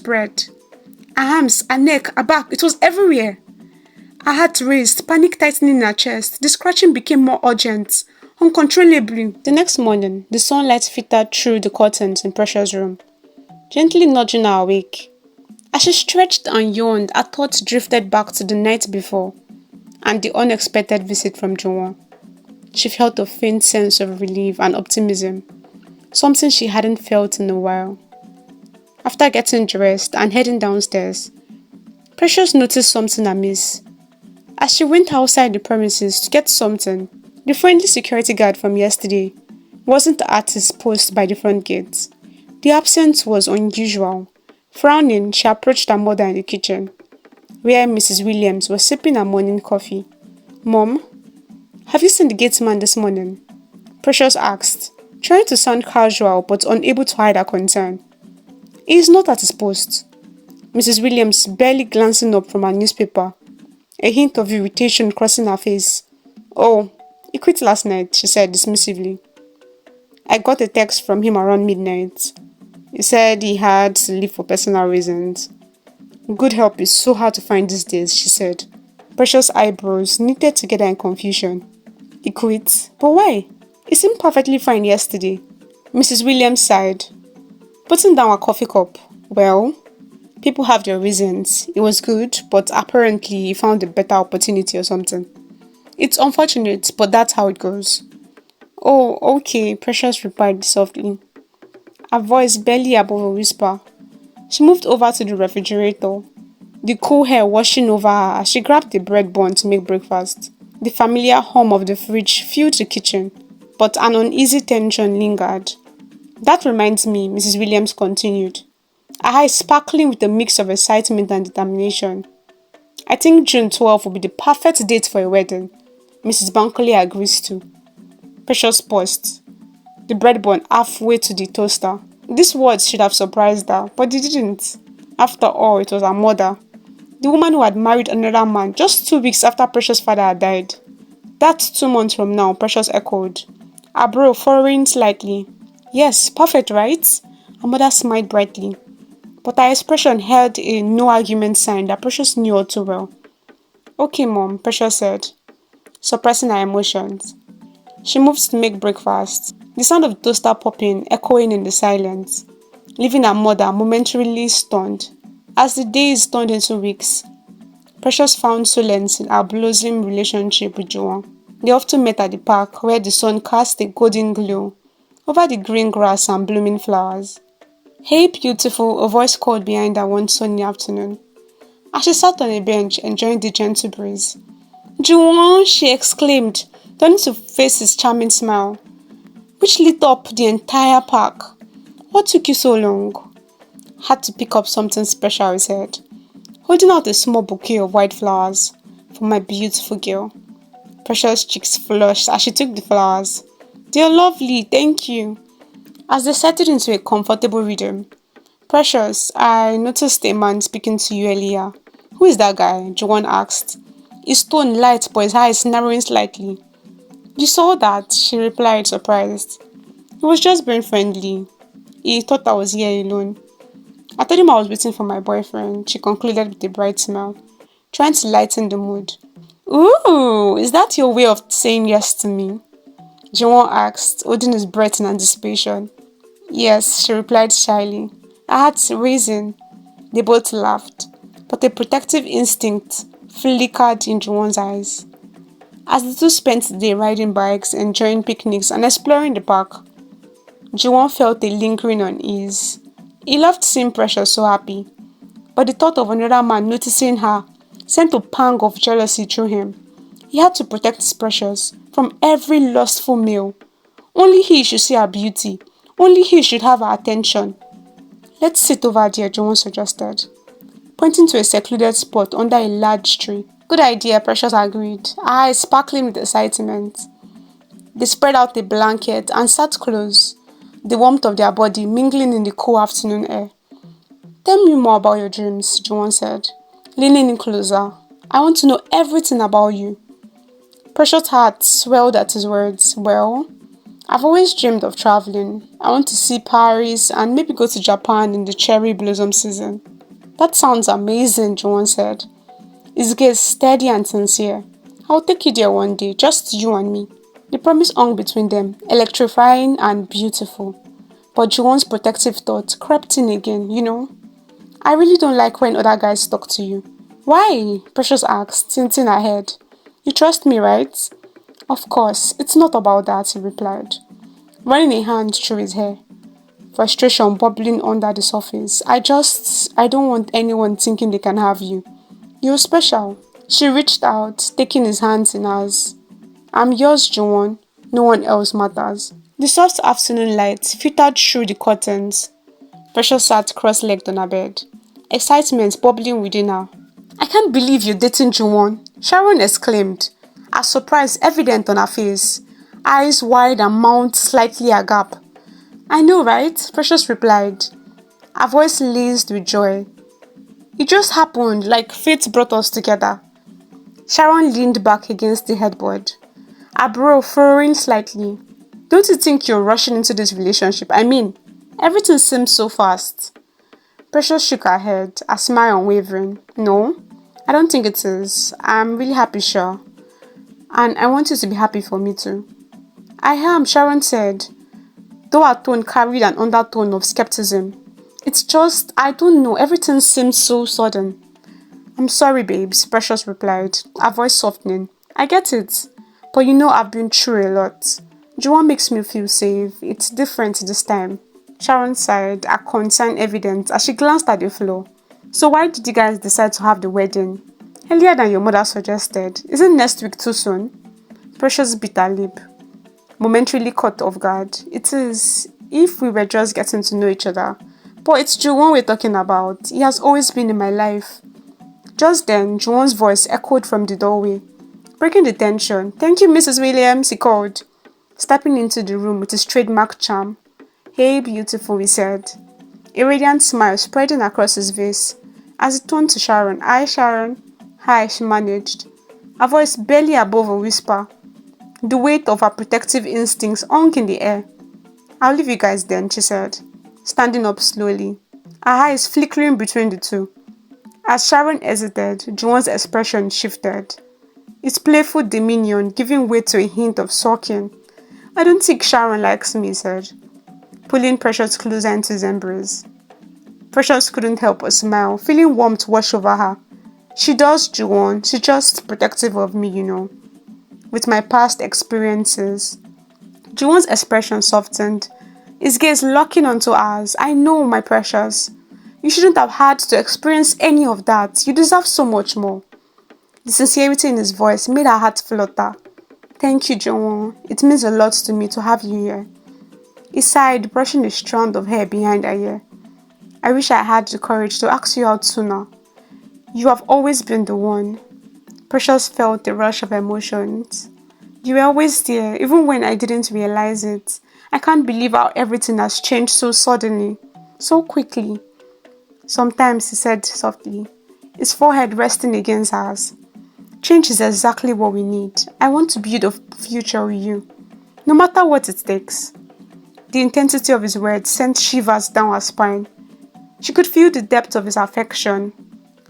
spread. Her arms, her neck, her back, it was everywhere. Her heart raced, panic tightening in her chest. The scratching became more urgent, uncontrollably. The next morning, the sunlight filtered through the curtains in Precious' room, gently nudging her awake. As she stretched and yawned, her thoughts drifted back to the night before and the unexpected visit from Juwon. She felt a faint sense of relief and optimism, something she hadn't felt in a while. After getting dressed and heading downstairs, Precious noticed something amiss. As she went outside the premises to get something, the friendly security guard from yesterday wasn't at his post by the front gate. The absence was unusual. Frowning, she approached her mother in the kitchen, where Mrs. Williams was sipping her morning coffee. "Mom, have you seen the gateman this morning?" Precious asked, trying to sound casual but unable to hide her concern. "He is not at his post." Mrs. Williams barely glancing up from her newspaper, a hint of irritation crossing her face. "Oh, he quit last night," she said dismissively. "I got a text from him around midnight. He said he had to leave for personal reasons. Good help is so hard to find these days," she said. Precious' eyebrows knitted together in confusion. "He quit? But why? He seemed perfectly fine yesterday." Mrs. Williams sighed, putting down her coffee cup. "Well, people have their reasons. It was good, but apparently he found a better opportunity or something. It's unfortunate, but that's how it goes." "Oh, okay," Precious replied softly, her voice barely above a whisper. She moved over to the refrigerator, the cool air washing over her as she grabbed the bread bun to make breakfast. The familiar hum of the fridge filled the kitchen, but an uneasy tension lingered. "That reminds me," Mrs. Williams continued, her eyes sparkling with a mix of excitement and determination. "I think June 12th will be the perfect date for a wedding. Mrs. Bankley agrees to." Precious paused, the bread bun halfway to the toaster. These words should have surprised her, but they didn't. After all, it was her mother, the woman who had married another man just 2 weeks after Precious' father had died. "That's 2 months from now," Precious echoed, her brow furrowing slightly. "Yes, perfect, right?" Her mother smiled brightly, but her expression held a no-argument sign that Precious knew all too well. "Okay, Mom," Precious said, suppressing her emotions. She moved to make breakfast, the sound of the toaster popping echoing in the silence, leaving her mother momentarily stunned. As the days turned into weeks, Precious found solace in her blossoming relationship with Juwon. They often met at the park, where the sun cast a golden glow over the green grass and blooming flowers. "Hey, beautiful," a voice called behind her one sunny afternoon, as she sat on a bench enjoying the gentle breeze. "Juwon," she exclaimed, turning to face his charming smile, which lit up the entire park. "What took you so long?" "Had to pick up something special," he said, holding out a small bouquet of white flowers for my beautiful girl. Precious' cheeks flushed as she took the flowers. "They're lovely, thank you." As they settled into a comfortable rhythm, "Precious, I noticed a man speaking to you earlier." "Who is that guy?" Juwon asked, his tone light but his eyes narrowing slightly. "You saw that?" she replied, surprised. "He was just being friendly. He thought I was here alone. I told him I was waiting for my boyfriend," she concluded with a bright smile, trying to lighten the mood. "Ooh, is that your way of saying yes to me?" Juwon asked, holding his breath in anticipation. "Yes," she replied shyly, her heart racing. They both laughed, but a protective instinct flickered in Juwon's eyes. As the two spent the day riding bikes, enjoying picnics, and exploring the park, Juwon felt a lingering unease. He loved seeing Precious so happy, but the thought of another man noticing her sent a pang of jealousy through him. He had to protect his Precious from every lustful male. Only he should see her beauty. Only he should have her attention. "Let's sit over there," Juwon suggested, pointing to a secluded spot under a large tree. "Good idea," Precious agreed, her eyes sparkling with excitement. They spread out a blanket and sat close, the warmth of their body mingling in the cool afternoon air. "Tell me more about your dreams," Juwon said, leaning in closer. "I want to know everything about you." Precious' heart swelled at his words. "Well, I've always dreamed of traveling. I want to see Paris and maybe go to Japan in the cherry blossom season." That sounds amazing, Juwon said. His gaze steady and sincere. I'll take you there one day, just you and me. The promise hung between them, electrifying and beautiful. But Juwon's protective thought crept in again. I really don't like when other guys talk to you. Why? Precious asked, tinting her head. You trust me, right? Of course, it's not about that, he replied, running a hand through his hair, frustration bubbling under the surface. I don't want anyone thinking they can have you. You're special. She reached out, taking his hands in hers. I'm yours, Juwon. No one else matters. The soft afternoon light filtered through the curtains. Precious sat cross-legged on her bed, excitement bubbling within her. I can't believe you're dating Juwon, Sharon exclaimed, her surprise evident on her face, eyes wide and mouth slightly agape. I know, right? Precious replied, her voice laced with joy. It just happened, like fate brought us together. Sharon leaned back against the headboard, her brow furrowing slightly. Don't you think you're rushing into this relationship? I mean, everything seems so fast. Precious shook her head, a smile unwavering. No, I don't think it is. I'm really happy, sure. And I want you to be happy for me too. I am, Sharon said, though her tone carried an undertone of skepticism. It's just, I don't know, everything seems so sudden. I'm sorry, babes, Precious replied, her voice softening. I get it, but I've been through a lot. Juwon makes me feel safe. It's different this time. Sharon sighed, her concern evident as she glanced at the floor. So why did you guys decide to have the wedding? Earlier than your mother suggested. Isn't next week too soon? Precious bit her lip, momentarily caught off guard. It is, if we were just getting to know each other. But it's Juwon we're talking about. He has always been in my life. Just then, Juwon's voice echoed from the doorway, breaking the tension. Thank you, Mrs. Williams, he called, stepping into the room with his trademark charm. Hey, beautiful, he said, a radiant smile spreading across his face. As he turned to Sharon. Hi, Sharon. Hi, she managed, her voice barely above a whisper. The weight of her protective instincts hung in the air. I'll leave you guys then, she said, standing up slowly, her eyes flickering between the two. As Sharon hesitated, Juwon's expression shifted, its playful demeanor giving way to a hint of sulking. I don't think Sharon likes me, he said, pulling Precious closer into his embrace. Precious couldn't help but smile, feeling warmth wash over her. She does, Juwon. She's just protective of me, with my past experiences. Juwon's expression softened, his gaze locking onto ours. I know, my precious. You shouldn't have had to experience any of that. You deserve so much more. The sincerity in his voice made her heart flutter. Thank you, Juwon. It means a lot to me to have you here. He sighed, brushing a strand of hair behind her ear. I wish I had the courage to ask you out sooner. You have always been the one. Precious felt a rush of emotions. You were always there, even when I didn't realize it. I can't believe how everything has changed so suddenly, so quickly. Sometimes, he said softly, his forehead resting against hers. Change is exactly what we need. I want to build a future with you, no matter what it takes. The intensity of his words sent shivers down her spine. She could feel the depth of his affection,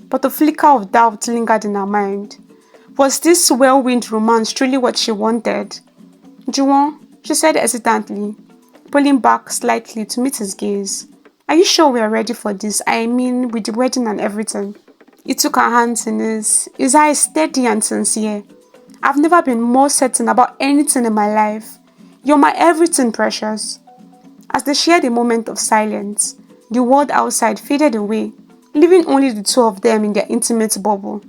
but a flicker of doubt lingered in her mind. Was this whirlwind romance truly what she wanted? Juwon, she said hesitantly, pulling back slightly to meet his gaze. Are you sure we are ready for this? I mean, with the wedding and everything. He took her hands in his eyes steady and sincere. I've never been more certain about anything in my life. You're my everything, precious. As they shared a moment of silence, the world outside faded away, leaving only the two of them in their intimate bubble.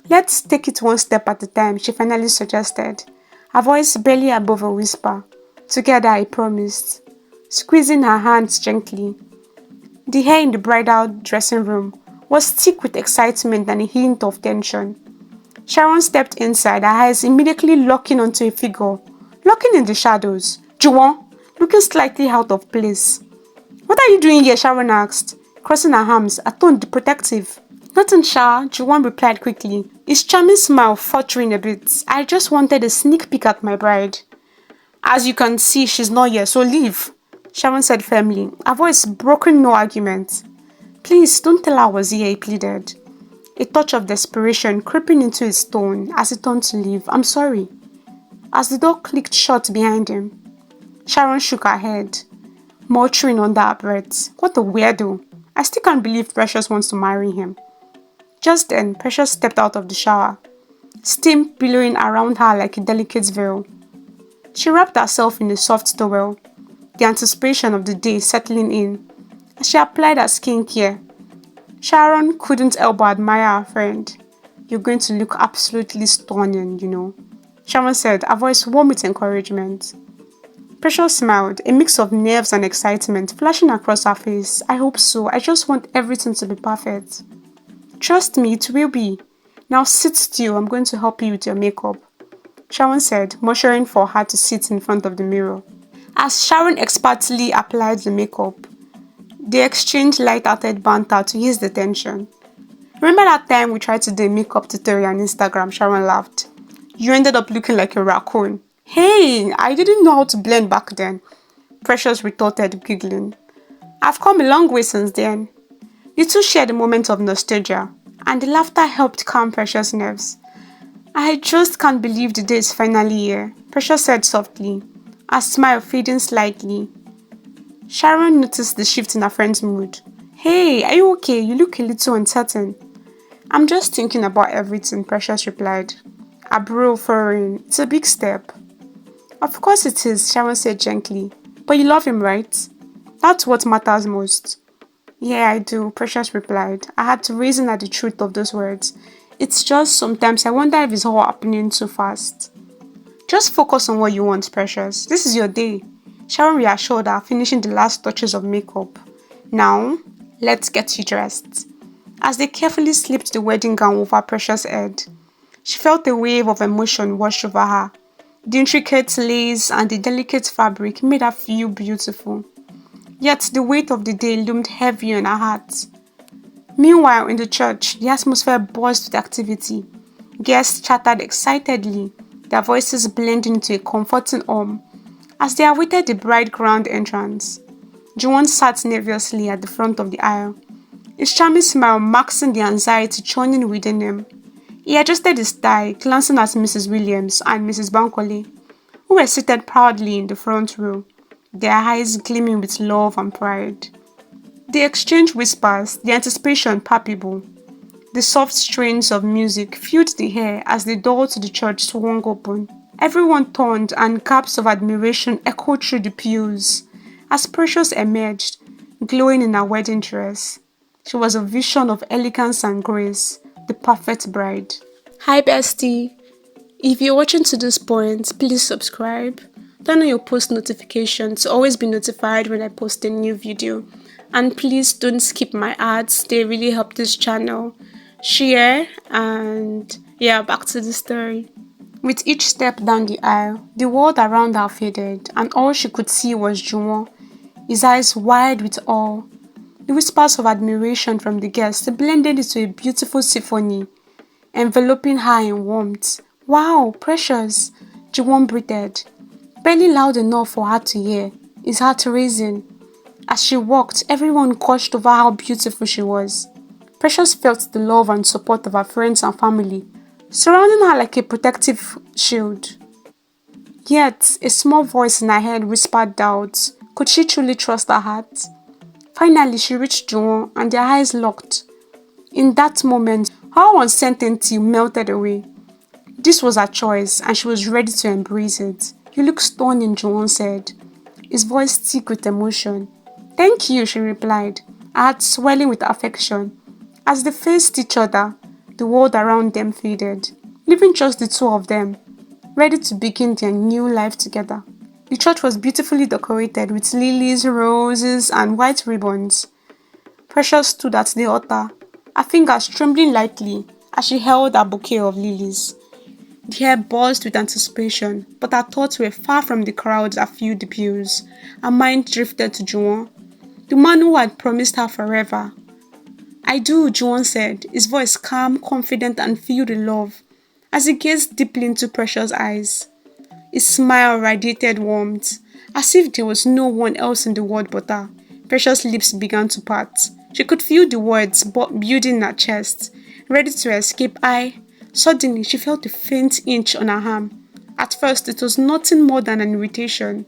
Let's take it one step at a time, she finally suggested, her voice barely above a whisper. Together, I promised, squeezing her hands gently. The hair in the bridal dressing room was thick with excitement and a hint of tension. Sharon stepped inside, her eyes immediately locking onto a figure, locking in the shadows. Juwon, looking slightly out of place. What are you doing here? Sharon asked, crossing her arms, a tone protective. Nothing, Sha, Juwon replied quickly, his charming smile faltering a bit. I just wanted a sneak peek at my bride. As you can see, she's not here, so leave, Sharon said firmly, her voice broken no argument. Please, don't tell her I was here, he pleaded, a touch of desperation creeping into his tone as he turned to leave. I'm sorry. As the door clicked shut behind him, Sharon shook her head, muttering under her breath, what a weirdo. I still can't believe Precious wants to marry him. Just then, Precious stepped out of the shower, steam billowing around her like a delicate veil. She wrapped herself in a soft towel, the anticipation of the day settling in. As she applied her skincare, Sharon couldn't help but admire her friend. You're going to look absolutely stunning, you know, Sharon said, her voice warm with encouragement. Precious smiled, a mix of nerves and excitement flashing across her face. I hope so. I just want everything to be perfect. Trust me, it will be. Now sit still. I'm going to help you with your makeup, Sharon said, motioning for her to sit in front of the mirror. As Sharon expertly applied the makeup, they exchanged light-hearted banter to ease the tension. Remember that time we tried to do a makeup tutorial on Instagram? Sharon laughed. You ended up looking like a raccoon. Hey, I didn't know how to blend back then, Precious retorted, giggling. I've come a long way since then. The two shared a moment of nostalgia, and the laughter helped calm Precious' nerves. I just can't believe the day is finally here, Precious said softly, her smile fading slightly. Sharon noticed the shift in her friend's mood. Hey, are you okay? You look a little uncertain. I'm just thinking about everything, Precious replied, her brow furrowing. It's a big step. Of course it is, Sharon said gently. But you love him, right? That's what matters most. Yeah, I do, Precious replied. I had to reason at the truth of those words. It's just sometimes I wonder if it's all happening too fast. Just focus on what you want, Precious. This is your day, Sharon reassured her, finishing the last touches of makeup. Now, let's get you dressed. As they carefully slipped the wedding gown over Precious' head, she felt a wave of emotion wash over her. The intricate lace and the delicate fabric made her feel beautiful. Yet the weight of the day loomed heavy on her heart. Meanwhile, in the church, the atmosphere buzzed with activity. Guests chattered excitedly, their voices blending into a comforting hum. As they awaited the bridegroom entrance, Juwon sat nervously at the front of the aisle, his charming smile masking the anxiety churning within him. He adjusted his tie, glancing at Mrs. Williams and Mrs. Bankole, who were seated proudly in the front row, their eyes gleaming with love and pride. They exchanged whispers, the anticipation palpable. The soft strains of music filled the air as the door to the church swung open. Everyone turned and gasps of admiration echoed through the pews as Precious emerged, glowing in her wedding dress. She was a vision of elegance and grace, the perfect bride. Hi bestie, if you're watching to this point, please subscribe. Turn on your post notifications to always be notified when I post a new video. And please don't skip my ads, they really help this channel. Share and yeah, back to the story. With each step down the aisle, the world around her faded and all she could see was Juwon, his eyes wide with awe. The whispers of admiration from the guests blended into a beautiful symphony, enveloping her in warmth. Wow, Precious, Juwon breathed, barely loud enough for her to hear, his heart racing. As she walked, everyone gushed over how beautiful she was. Precious felt the love and support of her friends and family, surrounding her like a protective shield. Yet, a small voice in her head whispered doubts. Could she truly trust her heart? Finally, she reached Juwon and their eyes locked. In that moment, her uncertainty melted away. This was her choice and she was ready to embrace it. You look stunning, Juwon said, his voice thick with emotion. Thank you, she replied, her heart swelling with affection. As they faced each other, the world around them faded, leaving just the two of them, ready to begin their new life together. The church was beautifully decorated with lilies, roses, and white ribbons. Precious stood at the altar, her fingers trembling lightly as she held a bouquet of lilies. The air buzzed with anticipation, but her thoughts were far from the crowds that filled the pews. Her mind drifted to Juwon, the man who had promised her forever. I do, Juwon said, his voice calm, confident, and filled with love, as he gazed deeply into Precious' eyes. His smile radiated warmth, as if there was no one else in the world but her. Precious' lips began to part, She could feel the words building in her chest, ready to escape. Suddenly, she felt a faint itch on her arm. At first, it was nothing more than an irritation.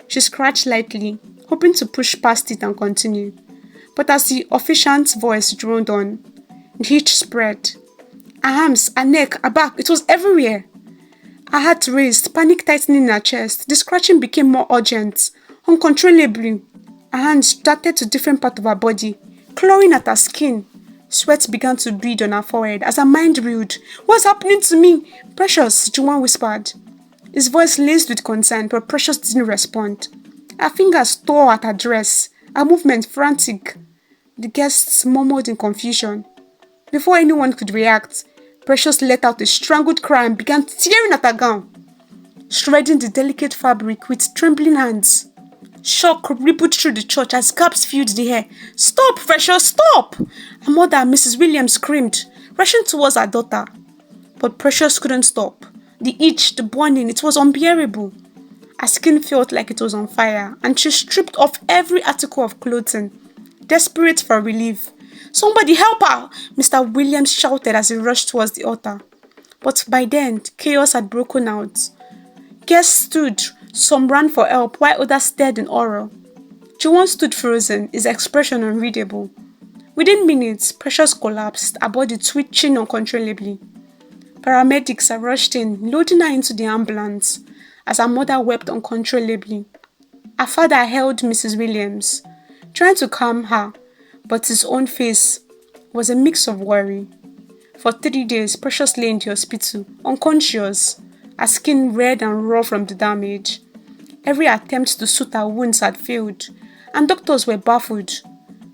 She scratched lightly, hoping to push past it and continue. But as the officiant's voice droned on, the itch spread. Her arms, her neck, her back, it was everywhere. Her heart raced, panic tightening in her chest. The scratching became more urgent, uncontrollably. Her hands darted to different parts of her body, clawing at her skin. Sweat began to bead on her forehead as her mind reeled. "What's happening to me?" "Precious," Juwan whispered. His voice laced with concern, but Precious didn't respond. Her fingers tore at her dress, her movement frantic. The guests murmured in confusion. Before anyone could react, Precious let out a strangled cry and began tearing at her gown, shredding the delicate fabric with trembling hands. Shock rippled through the church as gasps filled the air. "Stop, Precious, stop!" Her mother, Mrs. Williams, screamed, rushing towards her daughter. But Precious couldn't stop. The itch, the burning, it was unbearable. Her skin felt like it was on fire, and she stripped off every article of clothing, desperate for relief. "Somebody help her!" Mr. Williams shouted as he rushed towards the altar. But by then, chaos had broken out. Guests stood, some ran for help, while others stared in horror. Juwon stood frozen, his expression unreadable. Within minutes, Precious collapsed, her body twitching uncontrollably. Paramedics rushed in, loading her into the ambulance, as her mother wept uncontrollably. Her father held Mrs. Williams, trying to calm her, but his own face was a mix of worry. For 3 days, Precious lay in the hospital, unconscious, her skin red and raw from the damage. Every attempt to soothe her wounds had failed, and doctors were baffled.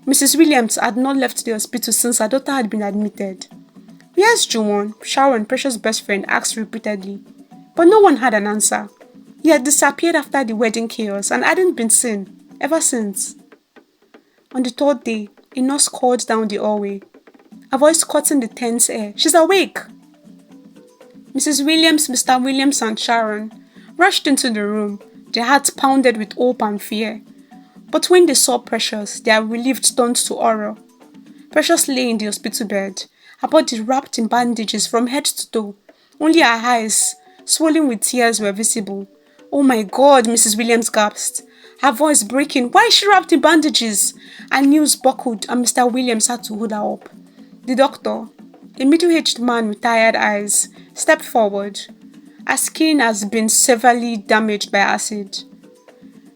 Mrs. Williams had not left the hospital since her daughter had been admitted. "Where's Juwon?" Sharon, Precious' best friend, asked repeatedly, but no one had an answer. He had disappeared after the wedding chaos and hadn't been seen ever since. On the 3rd day, a nurse called down the hallway, her voice cutting the tense air. "She's awake!" Mrs. Williams, Mr. Williams, and Sharon rushed into the room, their hearts pounded with hope and fear. But when they saw Precious, their relief turned to horror. Precious lay in the hospital bed, her body wrapped in bandages from head to toe. Only her eyes, swollen with tears, were visible. "Oh my God," Mrs. Williams gasped, her voice breaking. "Why is she wrapped in bandages?" Her knees buckled and Mr. Williams had to hold her up. The doctor, a middle-aged man with tired eyes, stepped forward. Her skin has been severely damaged by acid.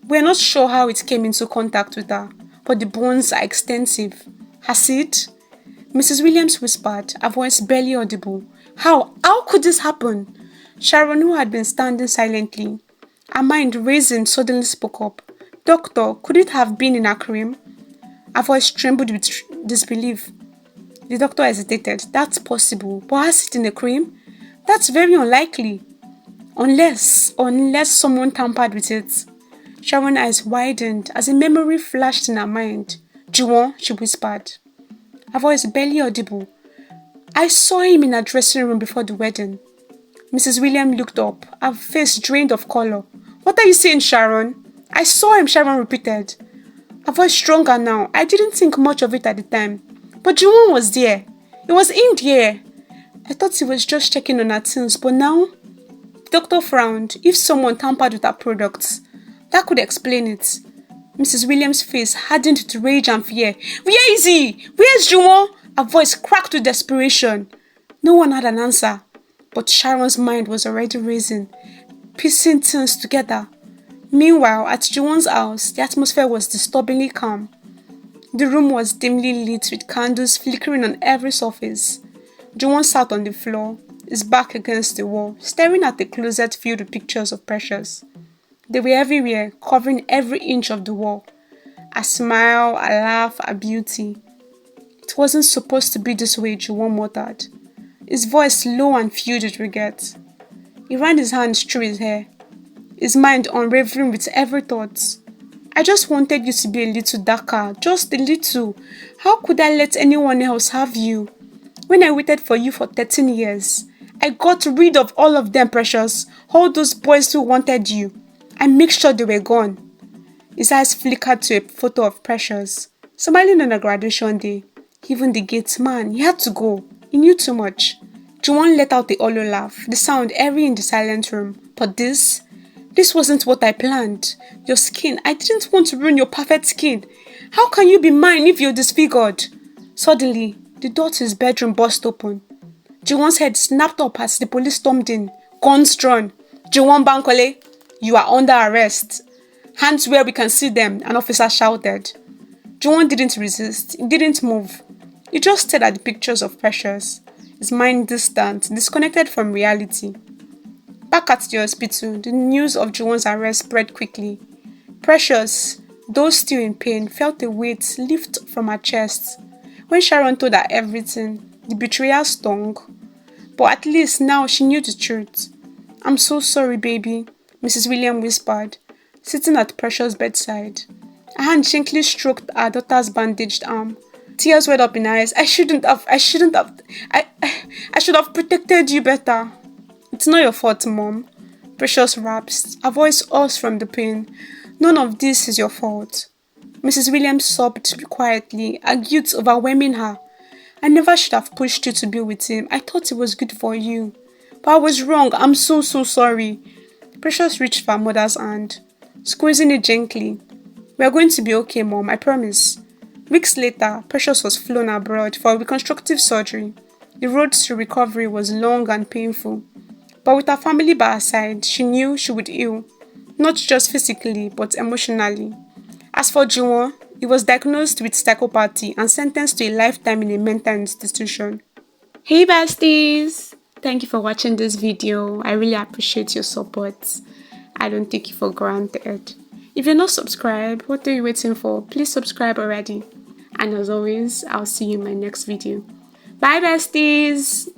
"We're not sure how it came into contact with her, but the bones are extensive." "Acid?" Mrs. Williams whispered, her voice barely audible. How? How could this happen?" Sharon, who had been standing silently, her mind racing, suddenly spoke up. "Doctor, could it have been in her cream?" Her voice trembled with disbelief. The doctor hesitated. "That's possible, but has it in the cream? That's very unlikely. Unless someone tampered with it." Sharon's eyes widened as a memory flashed in her mind. "Juwon," she whispered, her voice barely audible. "I saw him in her dressing room before the wedding." Mrs. Williams looked up, her face drained of color. "What are you saying, Sharon?" "I saw him," Sharon repeated, her voice stronger now. "I didn't think much of it at the time, but Juwon was there. He was in there. I thought he was just checking on her things, but now..." The doctor frowned. "If someone tampered with her products, that could explain it." Mrs. Williams' face hardened with rage and fear. "Where is he? Where's Juwon?" Her voice cracked with desperation. No one had an answer, but Sharon's mind was already racing, piecing things together. Meanwhile, at Juwon's house, the atmosphere was disturbingly calm. The room was dimly lit with candles flickering on every surface. Juwon sat on the floor, his back against the wall, staring at the closet filled with pictures of Precious. They were everywhere, covering every inch of the wall. A smile, a laugh, a beauty. "It wasn't supposed to be this way," Juwon muttered, his voice low and filled with regret. He ran his hands through his hair, his mind unwavering with every thought. "I just wanted you to be a little darker, just a little. How could I let anyone else have you? When I waited for you for 13 years, I got rid of all of them, Precious, all those boys who wanted you. I made sure they were gone." His eyes flickered to a photo of Precious, Smiling on a graduation day, even the gate man, he had to go. He knew too much. Juwon let out a hollow laugh, the sound airy in the silent room. But this wasn't what I planned. Your skin, I didn't want to ruin your perfect skin. How can you be mine if you're disfigured? Suddenly, the door to his bedroom burst open. Juwon's head snapped up as the police stormed in, guns drawn. Juwon Bankole, you are under arrest. Hands where we can see them, an officer shouted. Juwon didn't resist, he didn't move. He just stared at the pictures of Precious, his mind distant, disconnected from reality. Back at the hospital, the news of Juwon's arrest spread quickly. Precious, though still in pain, felt a weight lift from her chest. When Sharon told her everything, the betrayal stung. But at least now she knew the truth. I'm so sorry, baby, Mrs. William whispered, sitting at Precious' bedside. Her hand gently stroked her daughter's bandaged arm. Tears welled up in her eyes. I should have protected you better. It's not your fault, Mom. Precious rasped, her voice hoarse from the pain. None of this is your fault. Mrs. Williams sobbed quietly, her guilt overwhelming her. I never should have pushed you to be with him. I thought it was good for you. But I was wrong. I'm so sorry. Precious reached for her mother's hand, squeezing it gently. We are going to be okay, Mom, I promise. Weeks later, Precious was flown abroad for reconstructive surgery. The road to recovery was long and painful. But with her family by her side, she knew she would heal. Not just physically, but emotionally. As for Juwon, he was diagnosed with psychopathy and sentenced to a lifetime in a mental institution. Hey besties! Thank you for watching this video. I really appreciate your support. I don't take it for granted. If you're not subscribed, what are you waiting for? Please subscribe already. And as always, I'll see you in my next video. Bye besties!